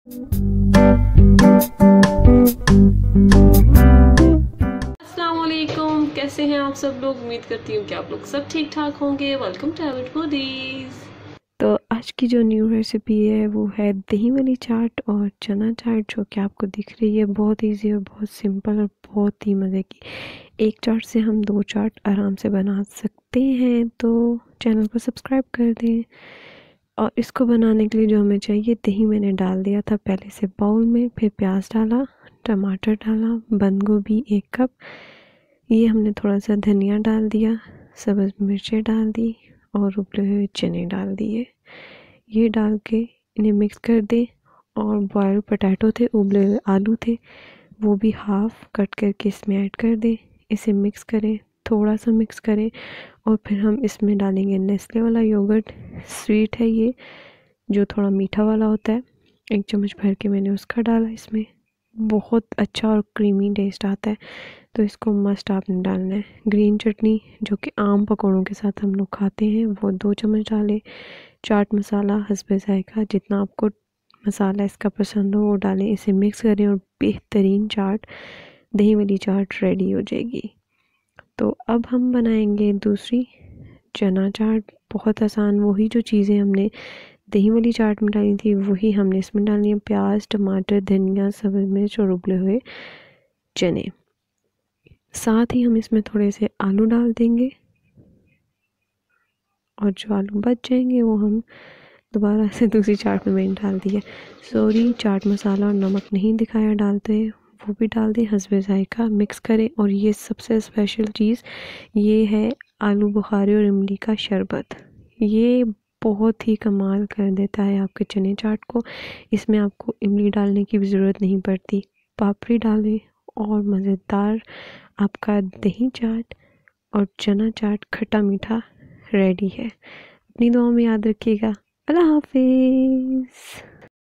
अस्सलाम वालेकुम, कैसे हैं आप सब लोग। उम्मीद करती हूँ कि आप लोग सब ठीक ठाक होंगे। Welcome to Abbott Foodies. तो आज की जो न्यू रेसिपी है वो है दही वाली चाट और चना चाट, जो कि आपको दिख रही है। बहुत इजी और बहुत सिंपल और बहुत ही मज़े की। एक चाट से हम 2 चाट आराम से बना सकते हैं। तो चैनल को सब्सक्राइब कर दें। और इसको बनाने के लिए जो हमें चाहिए, दही मैंने डाल दिया था पहले से बाउल में, फिर प्याज डाला, टमाटर डाला, बंद गोभी 1 कप, ये हमने थोड़ा सा धनिया डाल दिया, सब्ज़ मिर्चें डाल दी और उबले हुए चने डाल दिए। ये डाल के इन्हें मिक्स कर दें। और बॉयल पोटैटो थे, उबले हुए आलू थे, वो भी हाफ़ कट करके इसमें ऐड कर दें। इसे मिक्स करें, थोड़ा सा मिक्स करें और फिर हम इसमें डालेंगे नेस्ले वाला योगर्ट। स्वीट है ये, जो थोड़ा मीठा वाला होता है। 1 चम्मच भर के मैंने उसका डाला इसमें। बहुत अच्छा और क्रीमी टेस्ट आता है, तो इसको मस्ट आपने डालना है। ग्रीन चटनी, जो कि आम पकौड़ों के साथ हम लोग खाते हैं, वो 2 चम्मच डालें। चाट मसाला हस्बे जायका, जितना आपको मसाला इसका पसंद हो वो डालें। इसे मिक्स करें और बेहतरीन चाट, दही वाली चाट रेडी हो जाएगी। तो अब हम बनाएंगे दूसरी चना चाट। बहुत आसान, वही जो चीज़ें हमने दही वाली चाट में डाली थी वही हमने इसमें डालनी है। प्याज, टमाटर, धनिया, सब्ज़ मिर्च और उबले हुए चने। साथ ही हम इसमें थोड़े से आलू डाल देंगे और जो आलू बच जाएंगे वो हम दोबारा से दूसरी चाट में मैंने डाल दिया। सॉरी, चाट मसाला और नमक नहीं दिखाया डालते हैं, वो भी डाल दें हस्बे जायका। मिक्स करें। और ये सबसे स्पेशल चीज़ ये है आलू बुखारे और इमली का शरबत। ये बहुत ही कमाल कर देता है आपके चने चाट को। इसमें आपको इमली डालने की भी ज़रूरत नहीं पड़ती। पापड़ी डालें और मज़ेदार आपका दही चाट और चना चाट खट्टा मीठा रेडी है। अपनी दुआओं में याद रखिएगा। अल्लाह हाफिज़।